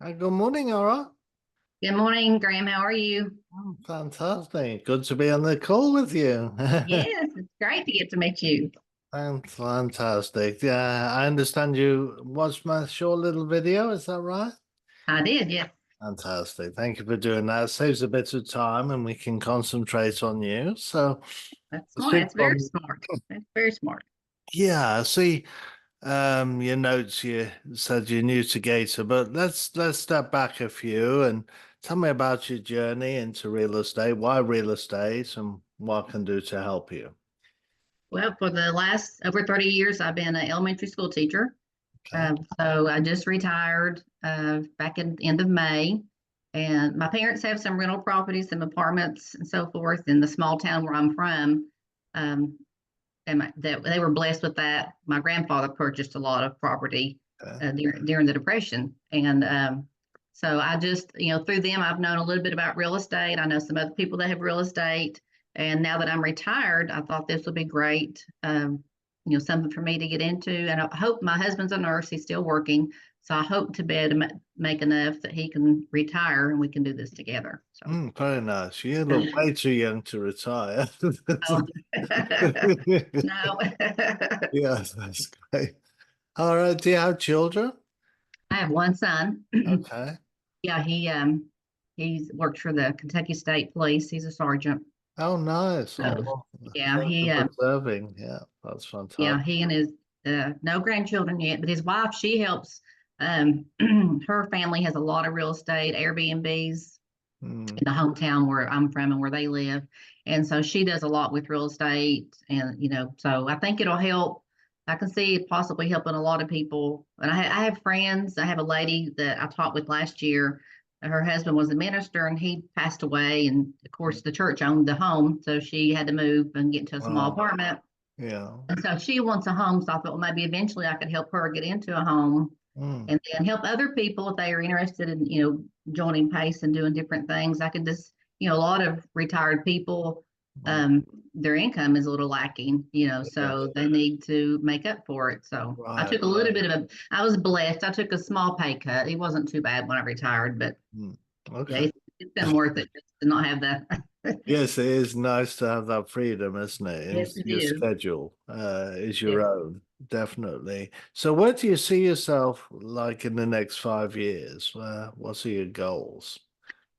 Good morning, Ora. Good morning, Graham. How are you? Oh, fantastic. Good to be on the call with you. Yes, it's great to get to meet you. Fantastic. Yeah, I understand you watched my short little video. Is that right? I did, yes. Fantastic. Thank you for doing that. It saves a bit of time and we can concentrate on you. So, That's I smart. speak That's very from, smart. That's very smart. yeah, I see, your notes, you said you're new to Gator, but let's step back a few and tell me about your journey into real estate, why real estate, and what I can do to help you. Well, for the last over 30 years, I've been an elementary school teacher. Okay. So I just retired back in the end of May. And my parents have some rental properties, some apartments and so forth in the small town where I'm from. Um, they were blessed with that. My grandfather purchased a lot of property Okay. during the Depression, and so I just, through them, I've known a little bit about real estate. I know some other people that have real estate, and now that I'm retired, I thought this would be great. Something for me to get into, and I hope my husband's a nurse; he's still working, so I hope to be able to make enough that he can retire and we can do this together. So. Very nice. You look way too young to retire. Oh, no. Yes, that's great. All right. Do you have children? I have one son. Okay. Yeah, he's worked for the Kentucky State Police. He's a sergeant. Oh, nice. So Oh, yeah, thank you for serving. Yeah, that's fantastic. he and his no grandchildren yet, but his wife, she helps. Her family has a lot of real estate, Airbnbs Hmm. in the hometown where I'm from and where they live. And so she does a lot with real estate. And, so I think it'll help. I can see it possibly helping a lot of people. And I have friends. I have a lady that I talked with last year. Her husband was a minister and he passed away. And of course, the church owned the home. So she had to move and get into a small Oh, apartment. yeah. And so she wants a home. So I thought, well, maybe eventually I could help her get into a home Hmm. and then help other people if they are interested in, joining PACE and doing different things. I could just, a lot of retired people, Hmm. um, their income is a little lacking, Yes. so they need to make up for it. So I Right, took a little right. bit of I was blessed. I took a small pay cut. It wasn't too bad when I retired, but Hmm. yeah, Okay. it's been worth it just to not have that. Yes, it is nice to have that freedom, isn't it? And Yes, it your is. schedule is your Yes. own, definitely. So where do you see yourself like in the next 5 years? What are your goals?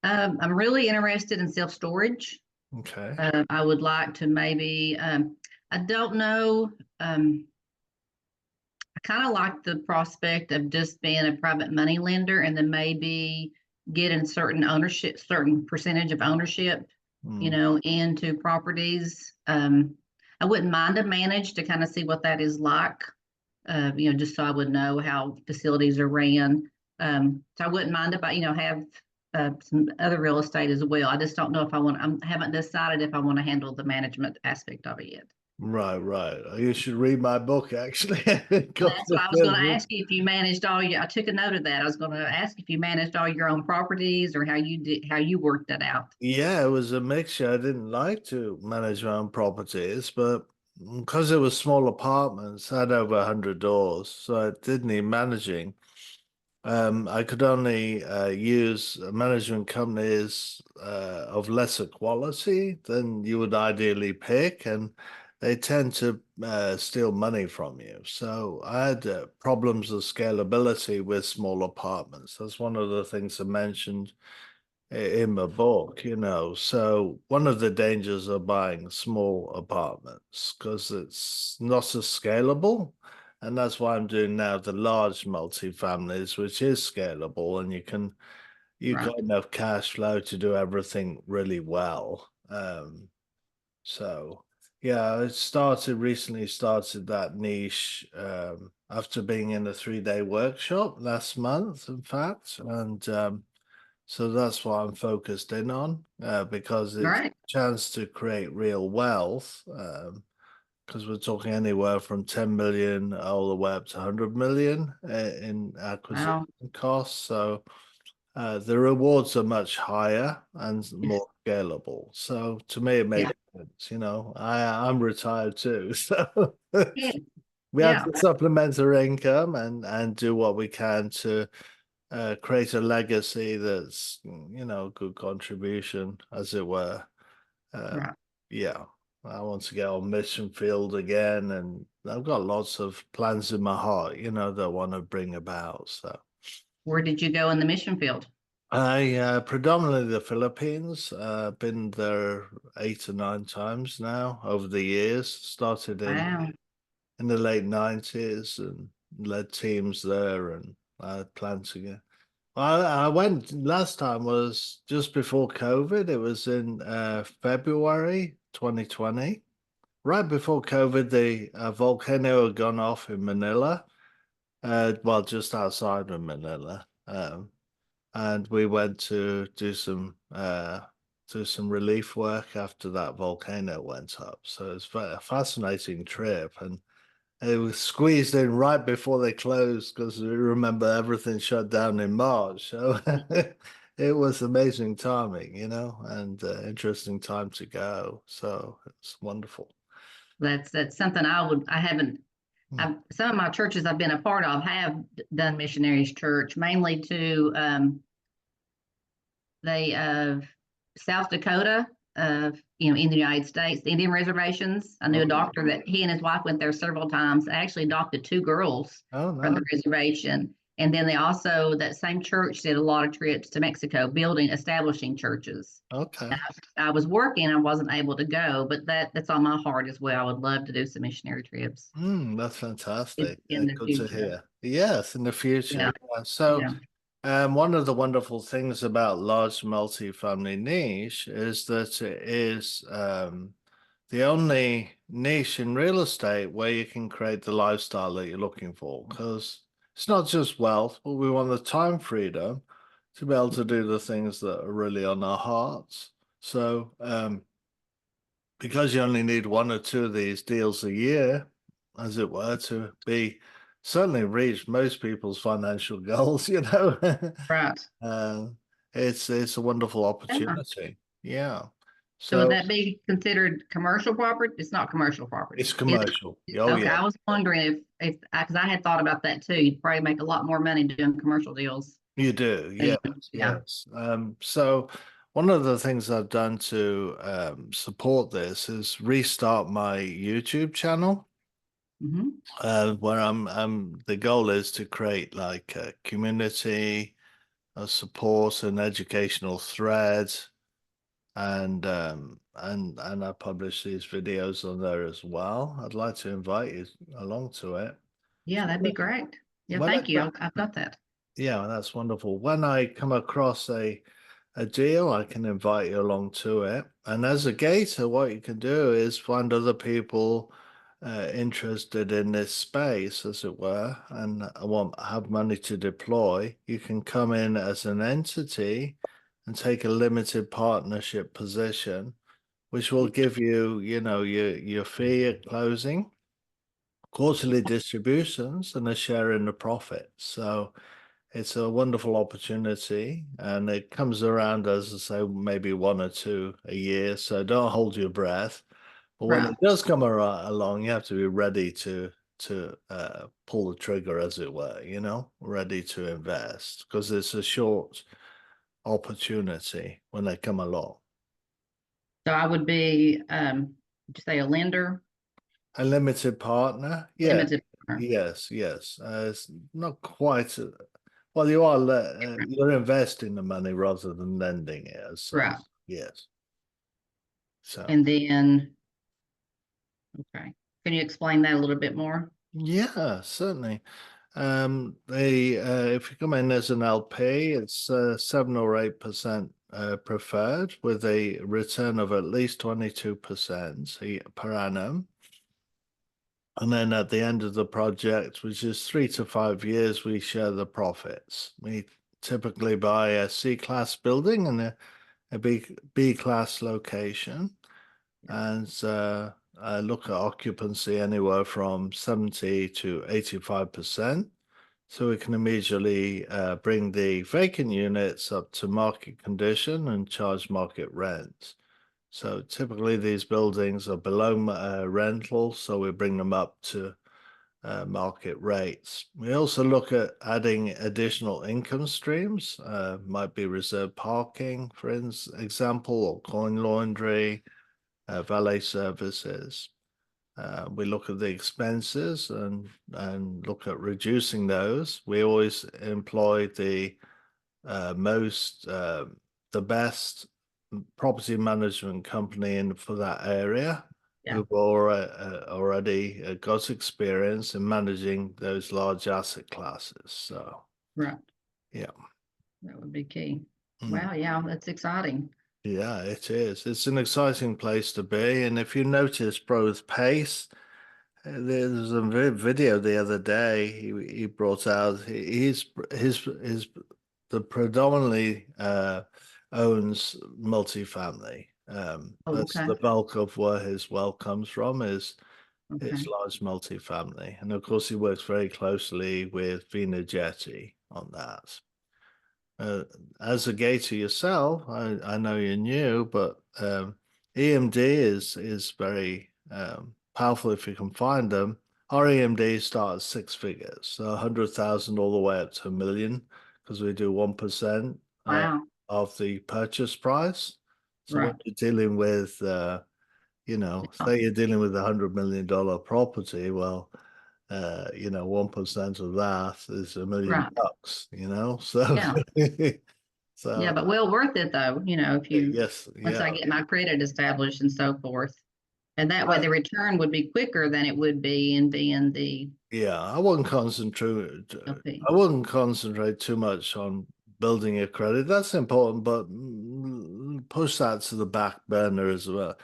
I'm really interested in self storage. Okay. I would like to maybe, I don't know. I kind of like the prospect of just being a private money lender and then maybe getting certain percentage of ownership, Hmm. into properties. I wouldn't mind a manage to kind of see what that is like, just so I would know how facilities are ran. So I wouldn't mind if I, have some other real estate as well. I just don't know if I haven't decided if I want to handle the management aspect of it yet. Right, right. You should read my book, actually. Well, Got that's the what I was going to business. ask you if you managed I took a note of that. I was going to ask if you managed all your own properties or how you worked that out. Yeah, it was a mixture. I didn't like to manage my own properties, but because it was small apartments, I had over 100 doors, so I did need managing. I could only use management companies of lesser quality than you would ideally pick, and they tend to steal money from you. So I had problems of scalability with small apartments. That's one of the things I mentioned in my book, So one of the dangers of buying small apartments because it's not as scalable. And that's why I'm doing now the large multifamilies, which is scalable and you Right. got enough cash flow to do everything really well. So yeah, I recently started that niche after being in a 3-day workshop last month, in fact. And so that's what I'm focused in on because All it's right. a chance to create real wealth. Because we're talking anywhere from 10 million all the way up to 100 million in acquisition Wow. costs. So the rewards are much higher and Yes. more scalable. So to me, it Yeah. made sense. I'm retired too, so Yeah. we have Yeah. to supplement our income and do what we can to create a legacy that's, good contribution, as it were. Um, Right. yeah, I want to get on mission field again, and I've got lots of plans in my heart, that I want to bring about. So Where did you go in the mission field? I predominantly the Philippines. Been there 8 or 9 times now over the years. Started Wow. in the late '90s and led teams there, and I had plans to go. I went last time was just before COVID. It was in February 2020. Right before COVID, the volcano had gone off in Manila, well, just outside of Manila. And we went to do some relief work after that volcano went up. So it's a fascinating trip, and it was squeezed in right before they closed because we remember everything shut down in March. So it was amazing timing, and interesting time to go. So it's wonderful. That's something I haven't. Mm. Some of my churches I've been a part of have done missionaries church, mainly to they South Dakota, in the United States, the Indian reservations. I knew a Oh, doctor that he and his wife went there several times. Actually adopted two girls oh from the no. reservation. And then they also, that same church did a lot of trips to Mexico, establishing churches. Okay. I was working, I wasn't able to go, but that's on my heart as well. I would love to do some missionary trips That's fantastic. in the Good to future. hear. Yes, in the future. Yeah, Yeah. So, yeah, one of the wonderful things about large multifamily niche is that it is the only niche in real estate where you can create the lifestyle that you're looking for. Because it's not just wealth, but we want the time freedom to be able to do the things that are really on our hearts. So, because you only need one or two of these deals a year, as it were, to be certainly reach most people's financial goals, right. uh, it's a wonderful Yeah. opportunity. Yeah. So would So that be considered commercial property? It's not commercial it's property. Is commercial. it? Oh Okay, yeah. I was wondering if, because I had thought about that too. You'd probably make a lot more money doing commercial deals. You do. than Yes. Yeah. Yes. So one of the things I've done to support this is restart my YouTube channel. Hmm. Where the goal is to create like a community, a support and educational thread, and I publish these videos on there as well. I'd like to invite you along to it. Yeah, that'd be great. Yeah, When I, thank you. I've got that. yeah, that's wonderful. When I come across a deal, I can invite you along to it. And as a gator, what you can do is find other people interested in this space, as it were, and have money to deploy. You can come in as an entity and take a limited partnership position, which will give you, your fee at closing, quarterly distributions, and a share in the profit. So it's a wonderful opportunity, and it comes around, as I say, maybe one or two a year. So don't hold your breath. But when Right. it does come along, you have to be ready to pull the trigger, as it were. Ready to invest because it's a short opportunity when they come along. So I would be, would you say a lender, A limited partner, yeah, limited partner. yes. It's not quite. Well, you're investing the money rather than lending it as such. Right. Yes. So And then, okay. Can you explain that a little bit more? yeah, certainly. The if you come in as an LP, it's 7 or 8% preferred with a return of at least 22% per annum. And then at the end of the project, which is 3 to 5 years, we share the profits. We typically buy a C class building in a B class location, and I look at occupancy anywhere from 70 to 85%. So we can immediately bring the vacant units up to market condition and charge market rent. So typically these buildings are below rental, so we bring them up to market rates. We also look at adding additional income streams, might be reserved parking, for example, or coin laundry, valet services. We look at the expenses and look at reducing those. We always employ the best property management company in for that area Yeah. who've already got experience in managing those large asset classes. So, Right. yeah. That would be key. Mm. Wow. Yeah. That's exciting. Yeah, it is. It's an exciting place to be. And if you notice Bro's pace, there's a video the other day he brought out. His the predominantly owns multifamily. Oh, That's okay. the bulk of where his wealth comes from is Okay. large multifamily. And of course he works very closely with Vina Jetty on that. Uh, as a gator yourself, I know you're new, but EMD is very powerful if you can find them. Our EMD start at six figures, so 100,000 all the way up to a million, because we do 1% Wow. of the purchase price. So when Right. you're dealing with, Oh, say you're dealing with $100 million property, well, 1% of that is a million right. bucks, so Yeah. Yeah. so But well worth it though, if you, yes, once yeah. I get my credit established and so forth. And that way I, the return would be quicker than it would be in being the yeah, LP. I wouldn't concentrate too much on building your credit. That's important, but push that to the back burner as well.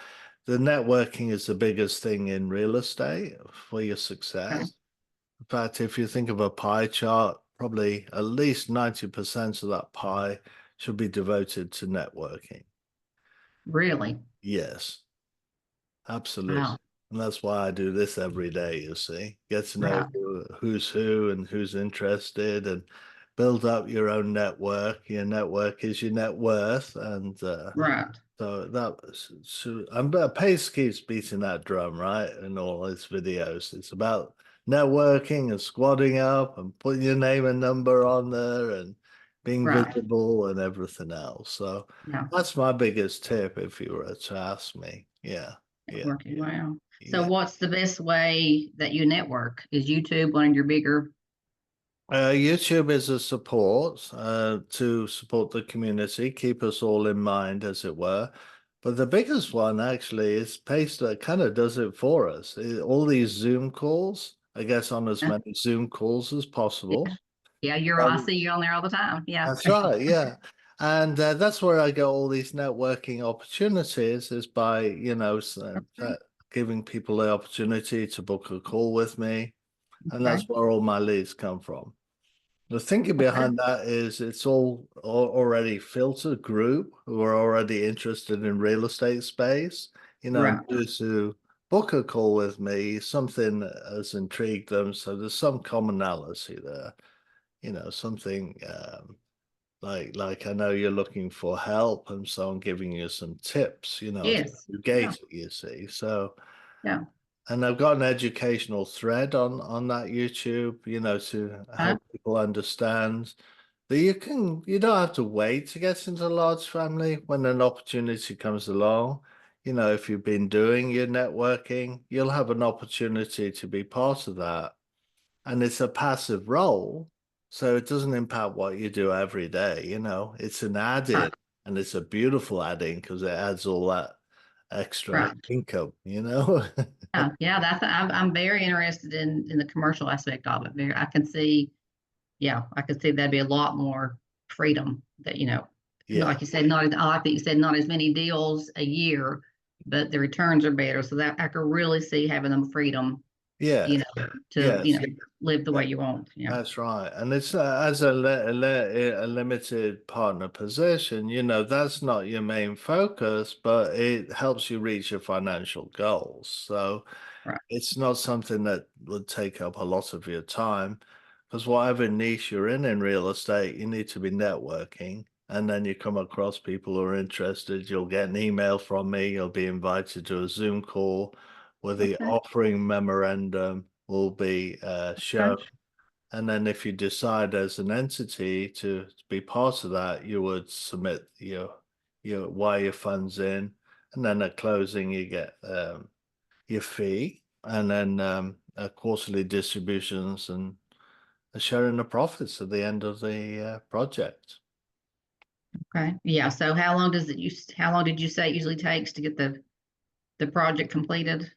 The networking is the biggest thing in real estate for your Okay. success. In fact, if you think of a pie chart, probably at least 90% of that pie should be devoted to networking. Really? Yes, absolutely. Wow. And that's why I do this every day, you see. Get to know Right. who's who and who's interested and build up your own network. Your network is your net worth. And Right. Pace keeps beating that drum, right? In all his videos. It's about networking and squadding up and putting your name and number on there and being Right. visible and everything else. So Yeah. that's my biggest tip if you were to ask me. Yeah, yeah, Networking. yeah, Wow. So yeah. what's the best way that you network? Is YouTube one of your bigger? YouTube is a support to support the community, keep us all in mind, as it were. But the biggest one actually is Pace that kind of does it for us. All these Zoom calls, I guess on as uh, many Zoom calls as Yeah. possible. Yeah, I see you on there all the time. Yeah. That's right, yeah. And that's where I get all these networking opportunities is by, giving people the opportunity to book a call with me. And Okay. that's where all my leads come from. The thinking Okay. behind that is it's all already filtered group who are already interested in real estate space, and Right. those who book a call with me, something has intrigued them. So there's some commonality there, something like I know you're looking for help, and so I'm giving you some tips, to Yes. Yeah. navigate it, you see. So Yeah. and I've got an educational thread on that YouTube, to Uh, help people understand that you don't have to wait to get into a large family when an opportunity comes along. If you've been doing your networking, you'll have an opportunity to be part of that. And it's a passive role, so it doesn't impact what you do every day, It's an right. add-in and it's a beautiful add-in because it adds all that extra Right. income. Yeah. Yeah. I'm very interested in the commercial aspect of it. I can see, yeah, I could see that'd be a lot more freedom that, Yeah. like you said, I like that you said not as many deals a year, but the returns are better. So that I could really see having them freedom, you Yes, know, to, yes, live the yeah, way you want. Yeah. that's right. And it's as a limited partner position, that's not your main focus, but it helps you reach your financial goals. So Right. it's not something that would take up a lot of your time because whatever niche you're in real estate, you need to be networking. And then you come across people who are interested. You'll get an email from me. You'll be invited to a Zoom call where the Okay. offering memorandum will be shown. And then if you decide as an entity to be part of that, you would submit your wire your funds in, and then at closing you get your fee, and then quarterly distributions and a sharing the profits at the end of the project. Okay. Yeah. So how long did you say it usually takes to get the project completed?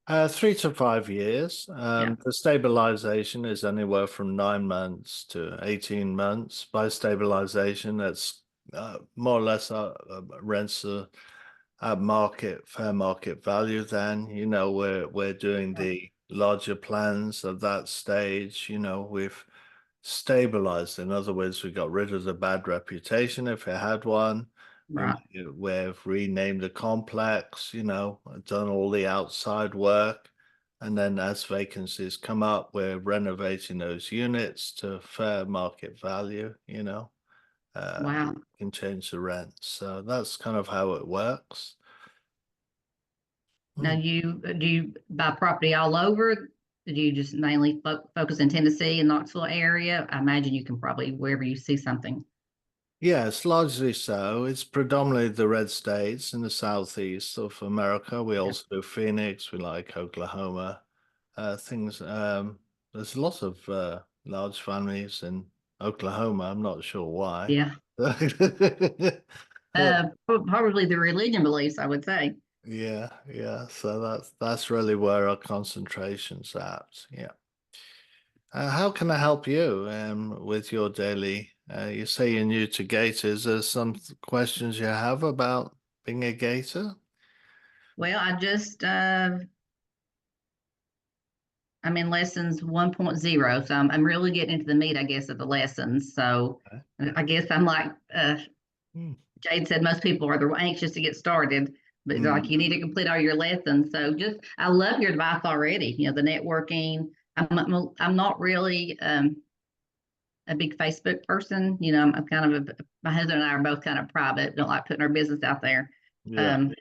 3 to 5 years. Yeah. The stabilization is anywhere from 9 months to 18 months. By stabilization, that's more or less rents at fair market value. Then, we're doing the larger plans at that stage. We've stabilized. In other words, we got rid of the bad reputation if it had one. Right. We've renamed the complex, done all the outside work. And then as vacancies come up, we're renovating those units to fair market value, Wow. can change the rent. So that's kind of how it works. Now, Hmm. do you buy property all over? Do you just mainly focus in Tennessee and Knoxville area? I imagine you can probably wherever you see something. Yes, largely so. It's predominantly the red states in the southeast of America. We Yeah. also do Phoenix, we like Oklahoma, things. There's lots of large families in Oklahoma. I'm not sure why. Yeah. But Probably the religion beliefs, I would say. yeah, yeah. So that's really where our concentration's at. Yeah. How can I help you with your daily? You say you're new to Gator. Is there some questions you have about being a Gator? Well, I'm in lessons 1.0, so I'm really getting into the meat, I guess, of the lessons. So Okay. I guess I'm like Hmm. Jade said, most people are anxious to get started, but they're like, Hmm. you need to complete all your lessons. So I love your advice already. The networking. I'm not really a big Facebook person. I'm kind of my husband and I are both kind of private. Don't like putting our business out there. Yeah, Um,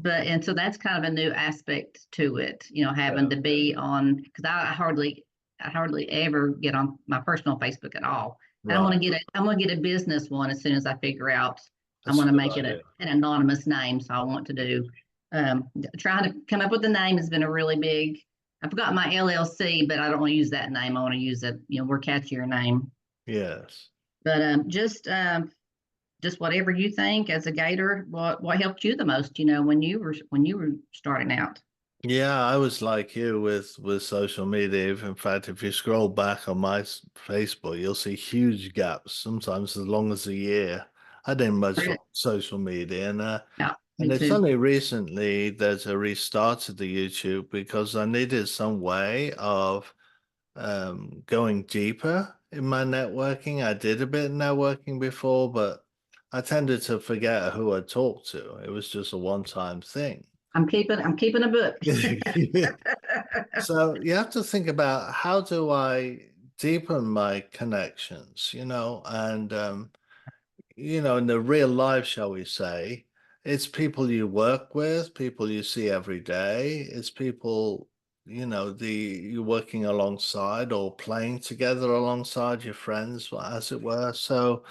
and so that's kind of a new aspect to it. Having yeah, to be on because I hardly ever get on my personal Facebook at all. And right. I want to get a business one as soon as I figure out I That's a want to good make it idea. an anonymous name. So I want to do trying to come up with the name has been a really big. I forgot my LLC, but I don't want to use that name. I want to use a more catchier name. Yes. But just whatever you think as a gator, what helped you the most, when you were starting out. Yeah, I was like you with social media. In fact, if you scroll back on my Facebook, you'll see huge gaps, sometimes as long as a year. I didn't much Really? on social media, and Yeah, and me it's too. only recently that I restarted the YouTube because I needed some way of going deeper in my networking. I did a bit of networking before, but I tended to forget who I talked to. It was just a one-time thing. I'm keeping a book. So you have to think about how do I deepen my connections, and in the real life, shall we say, it's people you work with, people you see every day, it's people, you're working alongside or playing together alongside your friends, as it were. So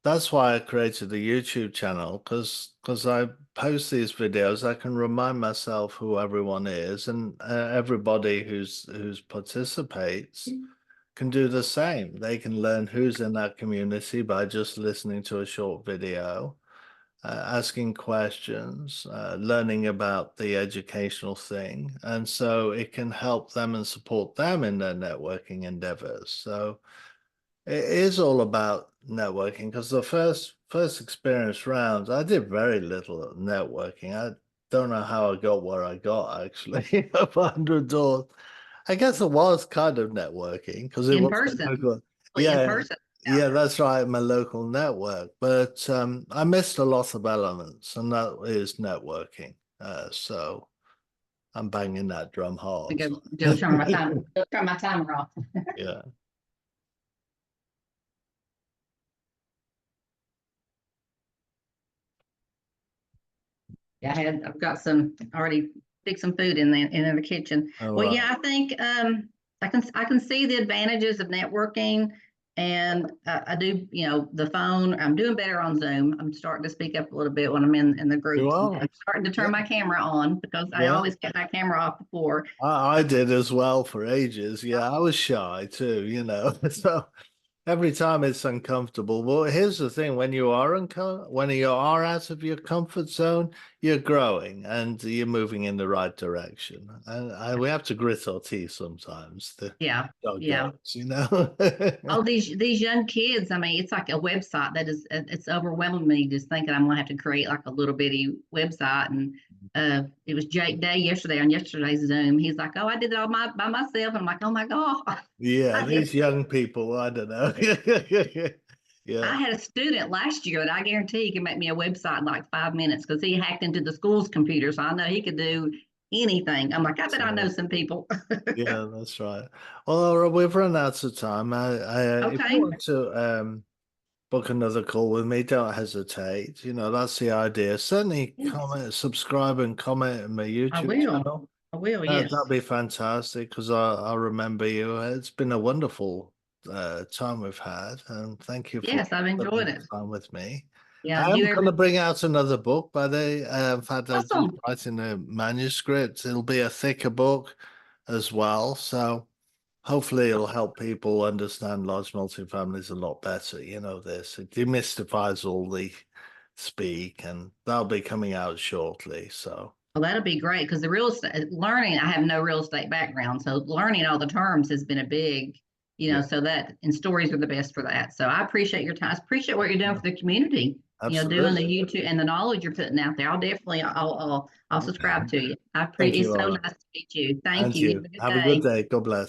that's why I created the YouTube channel because I post these videos. I can remind myself who everyone is, and everybody who's participates can do the same. They can learn who's in that community by just listening to a short video, asking questions, learning about the educational thing, and so it can help them and support them in their networking endeavors. So it is all about networking because the first experience rounds, I did very little networking. I don't know how I got where I got actually, up 100 doors. I guess it was kind of networking because it In was my person. local. In Yeah, person. Yeah. yeah, that's right, my local network. But I missed a lot of elements, and that is networking. So I'm banging that drum To hard. go turn my timer off. Yeah. I've got some already fixed some food in the kitchen. All Well, right. yeah, I think I can see the advantages of networking, and I do, the phone. I'm doing better on Zoom. I'm starting to speak up a little bit when I'm in the You groups, and are. I'm starting to Yeah. turn my camera on because I Yeah. always kept my camera off before. I did as well for ages. Yeah, I was shy too, you know. So every time it's uncomfortable. Well, here's the thing: when you are out of your comfort zone, you're growing and you're moving in the right direction. And we have to grit our teeth sometimes to Yeah, our yeah. goals, you know. Oh, these young kids. I mean, it's like a website that is it's overwhelming me just thinking I'm gonna have to create like a little bitty website. And it was Jake Day yesterday on yesterday's Zoom. He's like, "Oh, I did it all by myself." And I'm like, "Oh my God." Yeah, I did. these young people, I don't know. Yeah. I had a student last year that I guarantee he can make me a website in like 5 minutes because he hacked into the school's computer. So I know he could do anything. I'm like, I bet I know So, some people. yeah, that's right. Well, Laura, we've run out of time. If you Okay. want to book another call with me, don't hesitate. You know, that's the idea. Certainly Yes, comment, subscribe and comment on my I YouTube will. channel. I will. That'd Yes. be fantastic because I remember you. It's been a wonderful time we've had, and thank you for Yes, I've spending enjoyed the it. time with me. Yeah. I You am going ever? to bring out another book by the in fact, I'm just Awesome. writing a manuscript. It'll be a thicker book as well, so hopefully it'll help people understand large multifamilies a lot better. You know this. It demystifies all the speak, and that'll be coming out shortly. So Well, that'll be great because the real estate learning, I have no real estate background. So learning all the terms has been a big, yeah, so that, and stories are the best for that. So I appreciate your time. I appreciate what you're doing yeah, for the community, doing the absolutely. YouTube and the knowledge you're putting out there. I'll subscribe to you. Thank It's you, so Ora. nice to meet you. Thank And you. You you. have a good Have a good day. day. God bless.